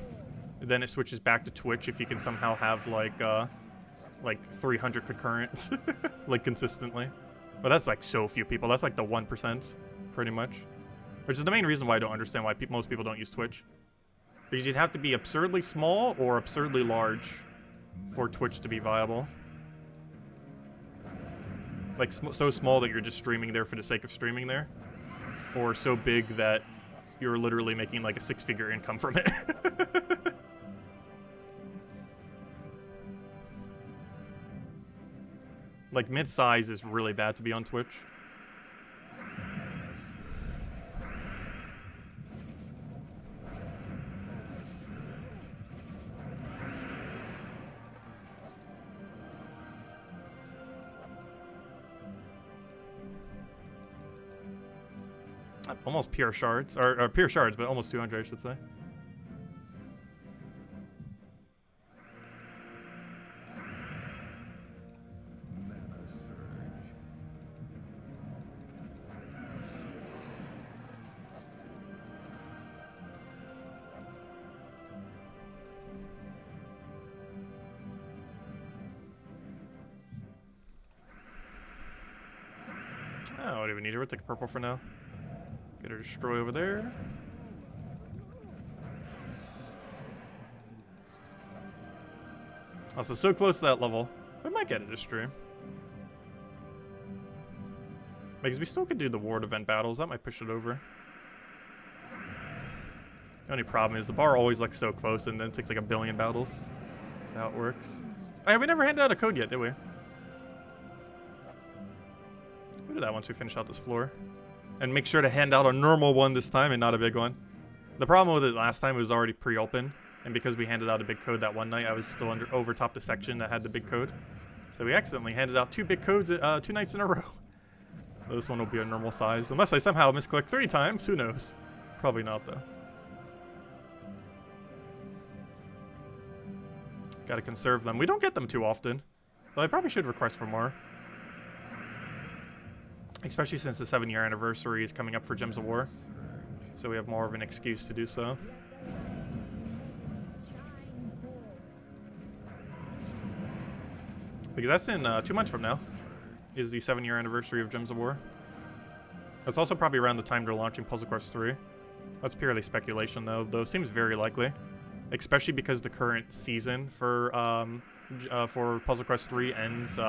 Then it switches back to Twitch if you can somehow have, like 300 concurrent, like, consistently. But that's, like, so few people. That's, like, the 1%, pretty much. Which is the main reason why I don't understand why most people don't use Twitch. Because you'd have to be absurdly small or absurdly large for Twitch to be viable. Like, so small that you're just streaming there for the sake of streaming there, or so big that you're literally making like a 6-figure income from it. Like, mid-size is really bad to be on Twitch. Almost pure shards, or pure shards, but almost 200, I should say. Oh, what do we need her? We'll take a purple for now. Get her destroy over there. Also, so close to that level. We might get a destroy. Because we still could do the ward event battles. That might push it over. The only problem is the bar always looks so close and then it takes like a billion battles. That's how it works. Oh yeah, we never handed out a code yet, did we? We'll do that once we finish out this floor. And make sure to hand out a normal one this time and not a big one. The problem with it last time, it was already pre-open. And because we handed out a big code that one night, I was still overtopped the section that had the big code. So we accidentally handed out 2 big codes 2 nights in a row. So this one will be a normal size. Unless I somehow misclick 3 times, who knows? Probably not though. Gotta conserve them. We don't get them too often. But I probably should request for more. Especially since the 7-year anniversary is coming up for Gems of War. So we have more of an excuse to do so. Because that's in 2 months from now, is the 7-year anniversary of Gems of War. That's also probably around the time they're launching Puzzle Quest 3. That's purely speculation though it seems very likely. Especially because the current season for Puzzle Quest 3 ends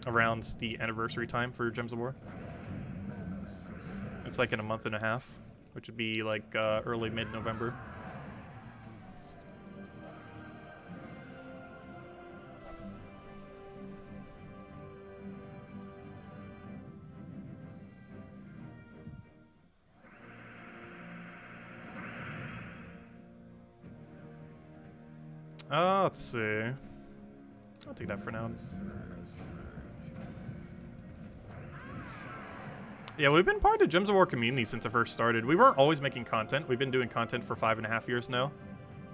around the anniversary time for Gems of War. It's like in a month and a half, which would be like early mid-November. Let's see. I'll take that for now. Yeah, we've been part of the Gems of War community since it first started. We weren't always making content. We've been doing content for 5.5 years now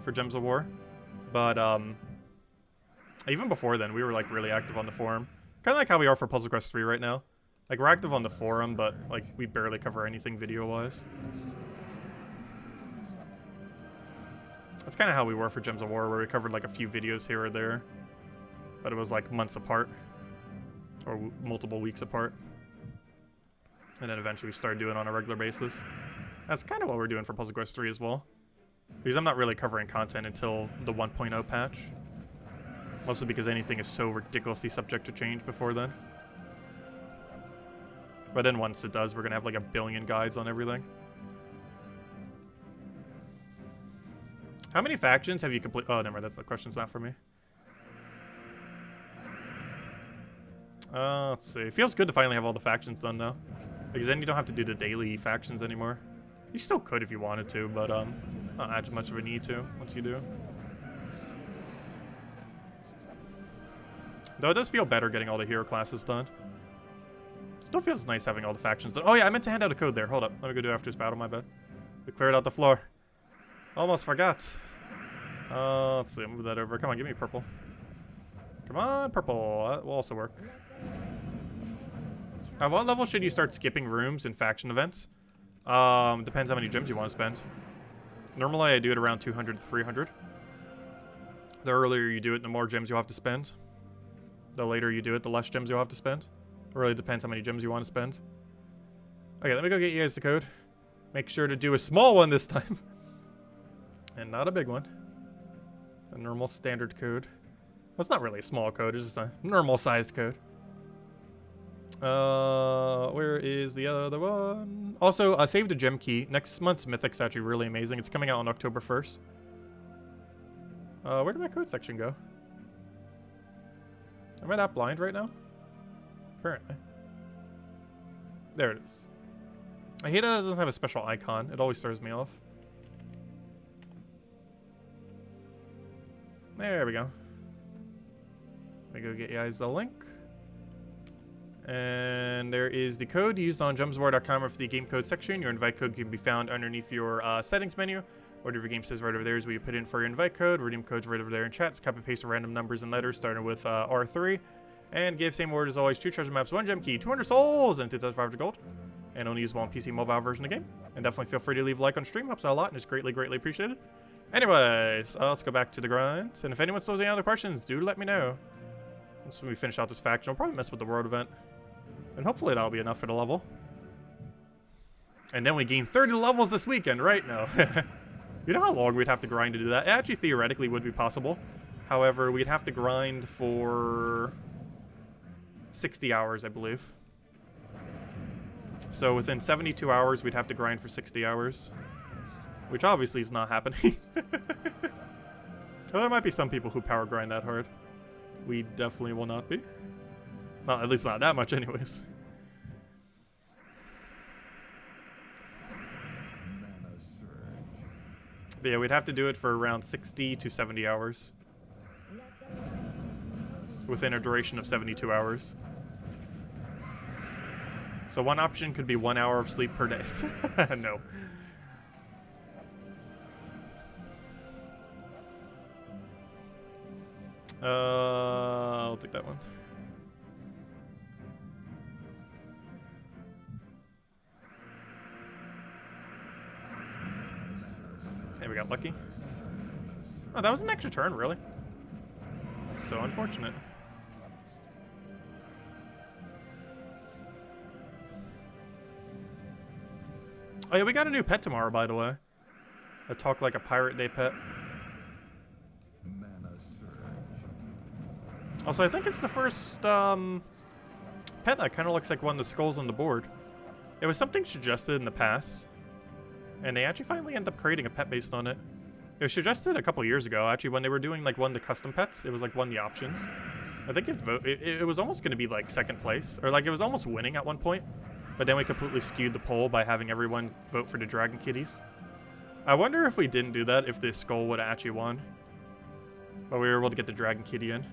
for Gems of War. But even before then, we were like really active on the forum. Kind of like how we are for Puzzle Quest 3 right now. Like we're active on the forum, but like we barely cover anything video-wise. That's kind of how we were for Gems of War, where we covered like a few videos here or there. But it was like months apart. Or multiple weeks apart. And then eventually we started doing it on a regular basis. That's kind of what we're doing for Puzzle Quest 3 as well. Because I'm not really covering content until the 1.0 patch. Mostly because anything is so ridiculously subject to change before then. But then once it does, we're going to have like 1 billion guides on everything. How many factions have you completed? Oh, never mind. That's the question's not for me. Let's see. It feels good to finally have all the factions done, though. Because then you don't have to do the daily factions anymore. You still could if you wanted to, but not as much of a need to once you do. Though it does feel better getting all the hero classes done. Still feels nice having all the factions done. Oh yeah, I meant to hand out a code there. Hold up. Let me go do it after this battle, my bad. We cleared out the floor. Almost forgot. Let's see, move that over. Come on, give me purple. Come on, purple. That will also work. At what level should you start skipping rooms and faction events? Depends how many gems you want to spend. Normally, I do it around 200 to 300. The earlier you do it, the more gems you'll have to spend. The later you do it, the less gems you'll have to spend. It really depends how many gems you want to spend. Okay, let me go get you guys the code. Make sure to do a small one this time. And not a big one. A normal standard code. Well, it's not really a small code, it's just a normal sized code. Where is the other one? Also, save the gem key. Next month's Mythic's actually really amazing. It's coming out on October 1st. Where did my code section go? Am I that blind right now? Apparently. There it is. I hate that it doesn't have a special icon. It always throws me off. There we go. Let me go get you guys the link. And there is the code used on gemswar.com for the game code section. Your invite code can be found underneath your settings menu. Whatever your game says right over there is where you put in for your invite code. Redeem code's right over there in chat. Copy and paste random numbers and letters starting with R3. And give same word as always: 2 treasure maps, 1 gem key, 200 souls, and 2,500 gold. And only usable on PC mobile version of the game. And definitely feel free to leave a like on stream. Helps out a lot and it's greatly, greatly appreciated. Anyways, let's go back to the grind. And if anyone still has any other questions, do let me know. Once we finish out this faction, I'll probably mess with the world event. And hopefully that'll be enough for the level. And then we gain 30 levels this weekend, right? No. You know how long we'd have to grind to do that? It actually theoretically would be possible. However, we'd have to grind for 60 hours, I believe. So within 72 hours, we'd have to grind for 60 hours. Which obviously is not happening. Well, there might be some people who power grind that hard. We definitely will not be. Well, at least not that much anyways. But yeah, we'd have to do it for around 60 to 70 hours. Within a duration of 72 hours. So one option could be 1 hour of sleep per day. No. I'll take that one. Hey, we got lucky. Oh, that was an extra turn, really? So unfortunate. Oh yeah, we got a new pet tomorrow, by the way. A Talk Like a Pirate Day pet. Also, I think it's the first pet that kind of looks like one of the skulls on the board. It was something suggested in the past, and they actually finally ended up creating a pet based on it. It was suggested a couple years ago, actually, when they were doing like one of the custom pets. It was like one of the options. I think it was almost going to be like second place, or like it was almost winning at one point, but then we completely skewed the poll by having everyone vote for the dragon kitties. I wonder if we didn't do that, if this skull would have actually won. But we were able to get the dragon kitty in.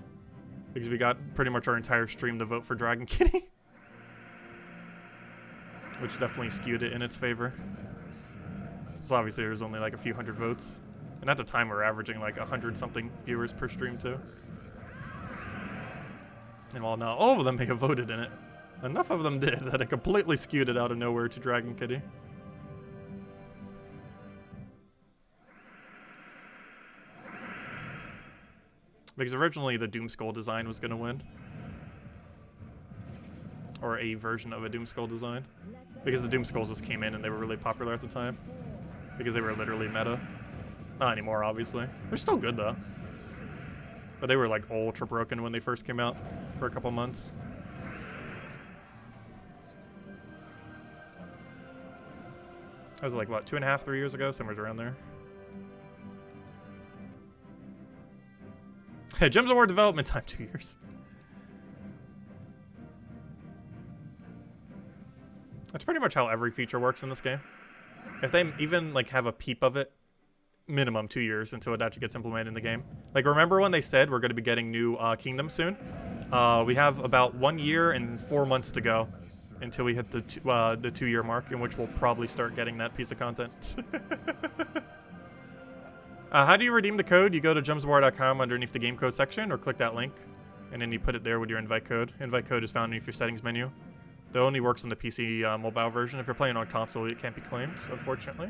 Because we got pretty much our entire stream to vote for Dragon Kitty. Which definitely skewed it in its favor. So obviously there was only like a few hundred votes. And at the time we were averaging like 100-something viewers per stream too. And while not all of them may have voted in it, enough of them did that it completely skewed it out of nowhere to Dragon Kitty. Because originally the Doom Skull design was going to win. Or a version of a Doom Skull design. Because the Doom Skulls just came in and they were really popular at the time. Because they were literally meta. Not anymore, obviously. They're still good, though. But they were, like, ultra broken when they first came out for a couple months. That was, like, what, 2.5, 3 years ago? Somewhere around there. Gems of War development time, 2 years. That's pretty much how every feature works in this game. If they even like have a peep of it, minimum 2 years until it actually gets implemented in the game. Like, remember when they said we're going to be getting new kingdoms soon? We have about 1 year and 4 months to go until we hit the 2-year mark, in which we'll probably start getting that piece of content. How do you redeem the code? You go to gemswar.com underneath the game code section, or click that link, and then you put it there with your invite code. Invite code is found underneath your settings menu. That only works on the PC mobile version. If you're playing on console, it can't be claimed, unfortunately,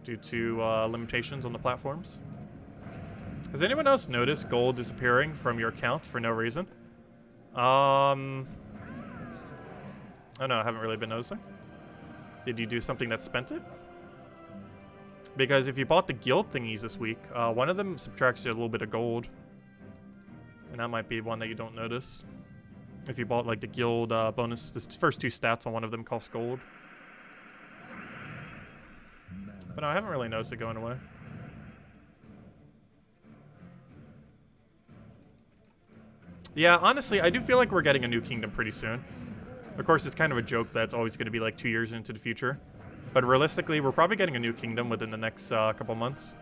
due to limitations on the platforms. Has anyone else noticed gold disappearing from your account for no reason? Oh no, I haven't really been noticing. Did you do something that spent it? Because if you bought the guild thingies this week, one of them subtracts you a little bit of gold. And that might be one that you don't notice. If you bought like the guild bonus, the first 2 stats on one of them cost gold. But no, I haven't really noticed it going away. Yeah, honestly, I do feel like we're getting a new kingdom pretty soon. Of course, it's kind of a joke that it's always going to be like 2 years into the future. But realistically, we're probably getting a new kingdom within the next couple months.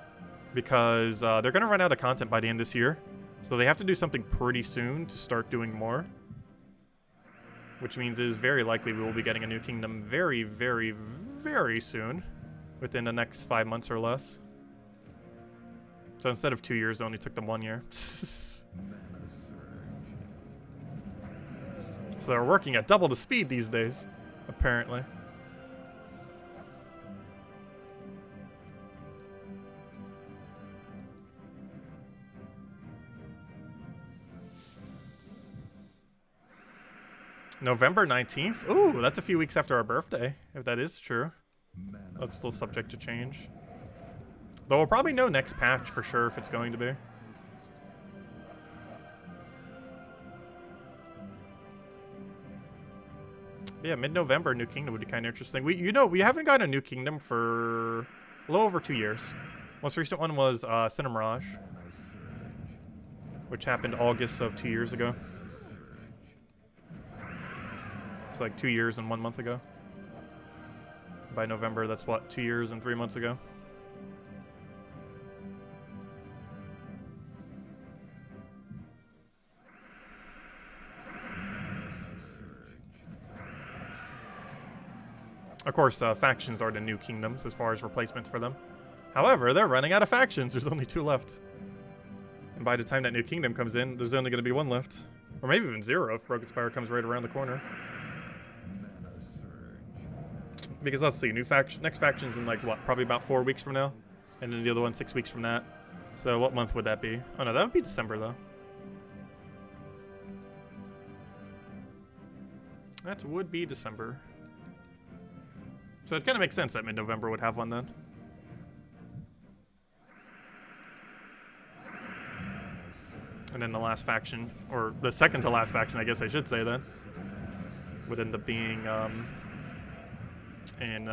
Because they're going to run out of content by the end of this year. So they have to do something pretty soon to start doing more. which means it is very likely we will be getting a new kingdom very, very, very soon, within the next 5 months or less. So instead of 2 years, it only took them 1 year. So they're working at double the speed these days, apparently. November 19th? Ooh, that's a few weeks after our birthday, if that is true. That's still subject to change. Though we'll probably know next patch for sure if it's going to be. Yeah, mid-November, new kingdom would be kind of interesting. We haven't gotten a new kingdom for a little over 2 years. Most recent one was Cinemirage, which happened August of 2 years ago. It's like 2 years and 1 month ago. By November, that's what, 2 years and 3 months ago. Of course, factions are the new kingdoms as far as replacements for them. However, they're running out of factions. There's only 2 left. And by the time that new kingdom comes in, there's only going to be 1 left. Or maybe even 0 if Broken Spire comes right around the corner. Because let's see, next faction's in like what, probably about 4 weeks from now, and then the other one 6 weeks from that. So what month would that be? Oh no, that would be December though. That would be December. So it kind of makes sense that mid-November would have one then. And then the last faction, or the second to last faction, I guess I should say then, would end up being in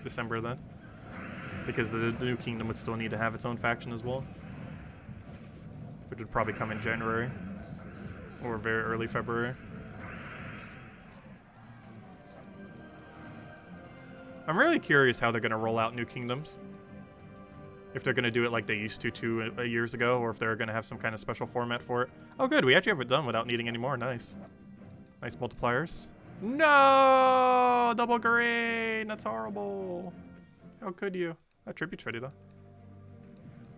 December then, because the new kingdom would still need to have its own faction as well, which would probably come in January or very early February. I'm really curious how they're going to roll out new kingdoms. If they're going to do it like they used to 2 years ago, or if they're going to have some kind of special format for it. Oh good, we actually have it done without needing any more. Nice. Nice multipliers. No! Double green! That's horrible. How could you? That tribute's ready though.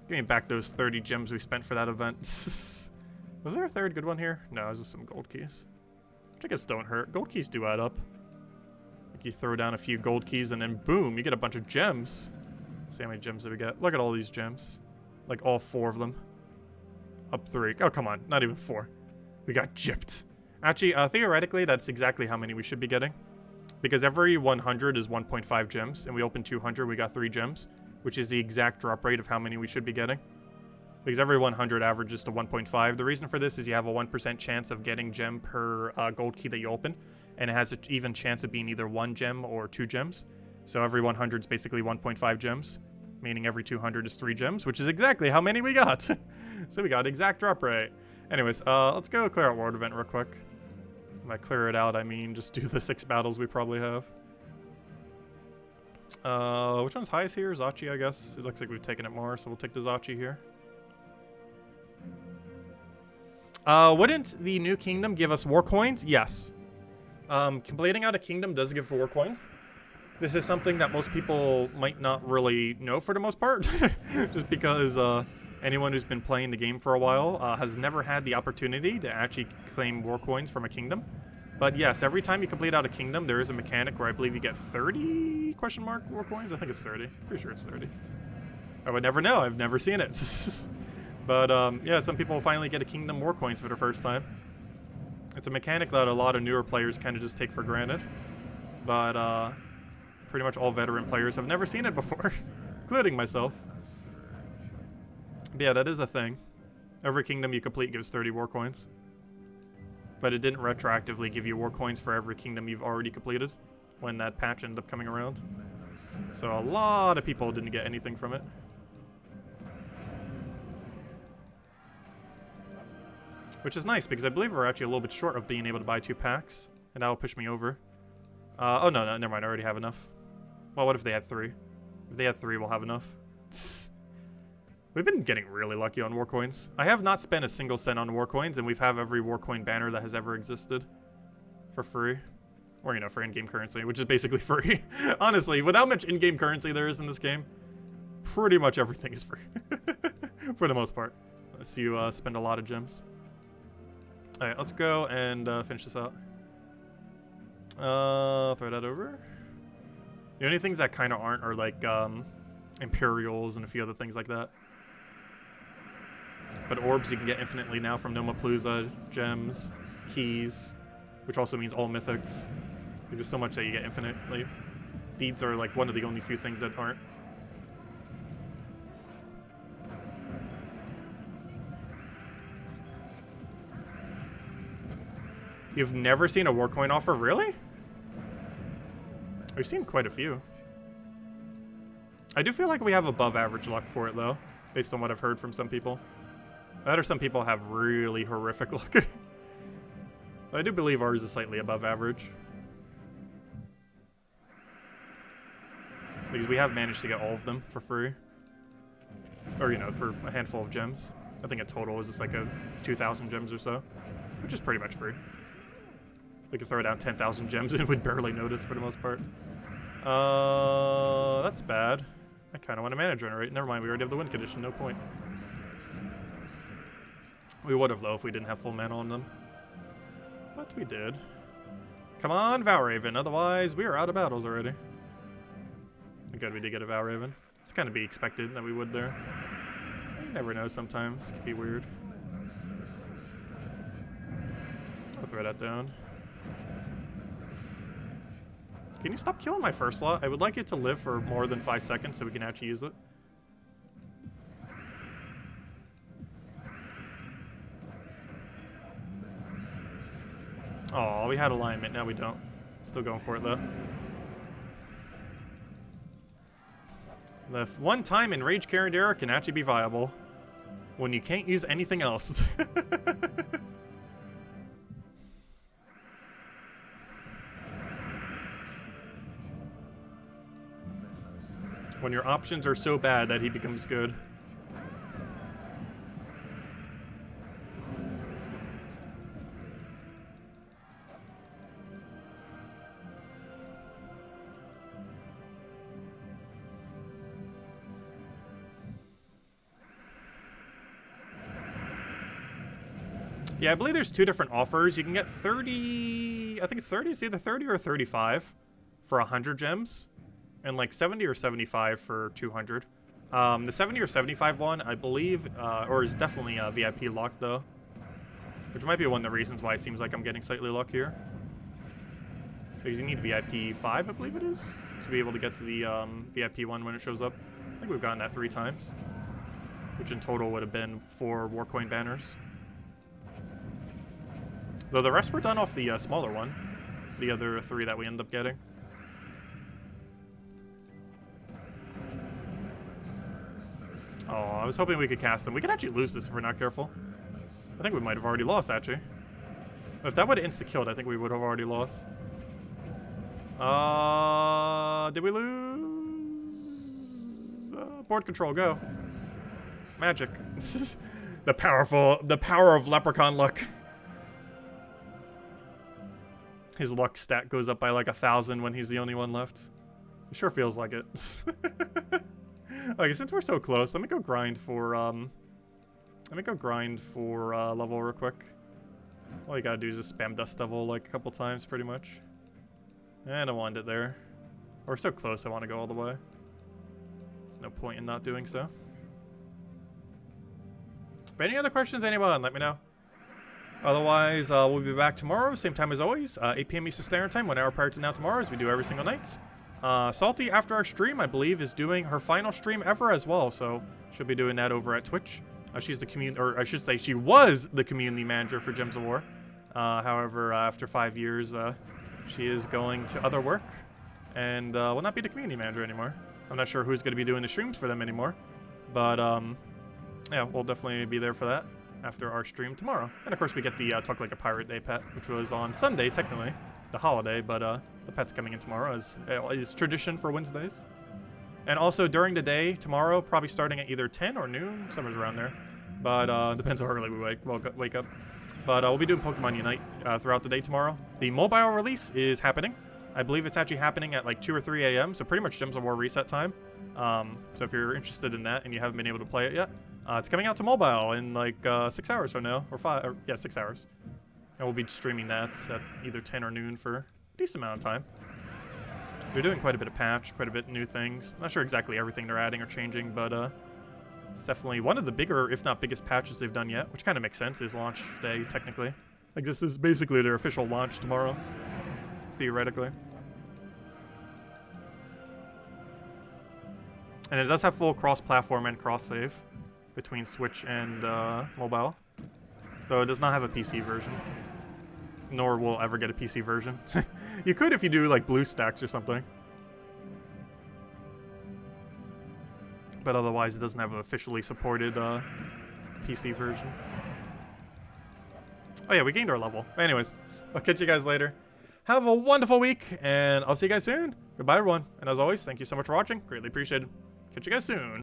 Give me back those 30 gems we spent for that event. Was there a third good one here? No, it was just some gold keys. Which I guess don't hurt. Gold keys do add up. Like you throw down a few gold keys and then boom, you get a bunch of gems. See how many gems did we get? Look at all these gems. Like all 4 of them. Up 3. Oh, come on. Not even 4. We got gypped. Actually, theoretically, that's exactly how many we should be getting. Because every 100 is 1.5 gems. And we opened 200, we got 3 gems. Which is the exact drop rate of how many we should be getting. Because every 100 averages to 1.5. The reason for this is you have a 1% chance of getting gem per gold key that you open. And it has an even chance of being either 1 gem or 2 gems. So every 100 is basically 1.5 gems, meaning every 200 is 3 gems, which is exactly how many we got. So we got exact drop rate. Anyways, let's go clear out World Event real quick. By clear it out, I mean just do the 6 battles we probably have. Which one's highest here? Zachi, I guess. It looks like we've taken it more, so we'll take the Zachi here. Wouldn't the new kingdom give us war coins? Yes. Completing out a kingdom does give war coins. This is something that most people might not really know for the most part. Just because anyone who's been playing the game for a while has never had the opportunity to actually claim war coins from a kingdom. But yes, every time you complete out a kingdom, there is a mechanic where I believe you get 30 question mark war coins. I think it's 30. Pretty sure it's 30. I would never know. I've never seen it. But yeah, some people finally get a kingdom war coins for the first time. It's a mechanic that a lot of newer players kind of just take for granted. But pretty much all veteran players have never seen it before, including myself. But yeah, that is a thing. Every kingdom you complete gives 30 war coins. But it didn't retroactively give you war coins for every kingdom you've already completed when that patch ended up coming around. So a lot of people didn't get anything from it. Which is nice, because I believe we're actually a little bit short of being able to buy 2 packs. And that will push me over. Oh, no, never mind. I already have enough. Well, what if they had 3? If they had 3, we'll have enough. We've been getting really lucky on war coins. I have not spent a single cent on war coins, and we've had every war coin banner that has ever existed. for free. Or, you know, for in-game currency, which is basically free. Honestly, with how much in-game currency there is in this game, pretty much everything is free. For the most part. Unless you spend a lot of gems. Alright, let's go and finish this out. Throw that over. The only things that kind of aren't are like Imperials and a few other things like that. But orbs you can get infinitely now from Nomapalooza, gems, keys, which also means all mythics. There's just so much that you get infinitely. Deeds are like one of the only few things that aren't. You've never seen a war coin offer, really? We've seen quite a few. I do feel like we have above average luck for it though, based on what I've heard from some people. That or some people have really horrific luck. I do believe ours is slightly above average. Because we have managed to get all of them for free. Or, you know, for a handful of gems. I think a total is just like a 2,000 gems or so. Which is pretty much free. We could throw down 10,000 gems and we'd barely notice for the most part. That's bad. I kind of want a mana generate. Never mind, we already have the win condition, no point. We would have, though, if we didn't have full mana on them. But we did. Come on, Valraven. Otherwise, we are out of battles already. Good, we did get a Valraven. It's kind of be expected that we would there. You never know sometimes. It could be weird. I'll throw that down. Can you stop killing my first slot? I would like it to live for more than 5 seconds so we can actually use it. Oh, we had alignment. Now we don't. Still going for it, though. The one time Enraged Carindera can actually be viable when you can't use anything else. When your options are so bad that he becomes good. Yeah, I believe there's 2 different offers. You can get 30... I think it's 30. It's either 30 or 35 for 100 gems. And like 70 or 75 for 200. The 70 or 75 one, I believe, or is definitely VIP locked though. Which might be one of the reasons why it seems like I'm getting slightly luck here. Because you need VIP 5, I believe it is, to be able to get to the VIP one when it shows up. I think we've gotten that 3 times. Which in total would have been 4 Warcoin banners. Though the rest were done off the smaller one. The other 3 that we end up getting. Oh, I was hoping we could cast them. We could actually lose this if we're not careful. I think we might have already lost, actually. If that would have insta-killed, I think we would have already lost. Did we lose? Board control, go. Magic. The power of leprechaun luck. His luck stat goes up by like 1,000 when he's the only one left. It sure feels like it. Okay, since we're so close, let me go grind for level real quick. All you gotta do is just spam Dust Devil like a couple times, pretty much. And I want it there. We're so close, I want to go all the way. There's no point in not doing so. But any other questions, anyone? Let me know. Otherwise, we'll be back tomorrow, same time as always, 8 p.m. Eastern Standard Time, 1 hour prior to now tomorrow, as we do every single night. Salty, after our stream, I believe, is doing her final stream ever as well, so she'll be doing that over at Twitch. She's the community, or I should say, she was the community manager for Gems of War. However, after 5 years, she is going to other work, and will not be the community manager anymore. I'm not sure who's going to be doing the streams for them anymore, but yeah, we'll definitely be there for that after our stream tomorrow. And of course, we get the Talk Like a Pirate Day pet, which was on Sunday, technically, the holiday, but the pet's coming in tomorrow, as is tradition for Wednesdays. And also during the day tomorrow, probably starting at either 10 or noon, somewhere around there, But depends how early we wake up. But we'll be doing Pokemon Unite throughout the day tomorrow. The mobile release is happening. I believe it's actually happening at like 2 or 3 a.m. So pretty much Gems of War reset time. So if you're interested in that and you haven't been able to play it yet, it's coming out to mobile in like 6 hours from now, or 5, or, yeah, 6 hours. And we'll be streaming that at either 10 or noon for a decent amount of time. They're doing quite a bit of patch, quite a bit of new things. Not sure exactly everything they're adding or changing, but it's definitely one of the bigger, if not biggest, patches they've done yet, which kind of makes sense. Is launch day technically. Like this is basically their official launch tomorrow, theoretically. And it does have full cross-platform and cross-save between Switch and mobile. So it does not have a PC version. Nor will ever get a PC version. You could if you do like BlueStacks or something. But otherwise it doesn't have an officially supported PC version. Oh yeah, we gained our level. Anyways, I'll catch you guys later. Have a wonderful week, and I'll see you guys soon. Goodbye, everyone. And as always, thank you so much for watching. Greatly appreciated. Catch you guys soon.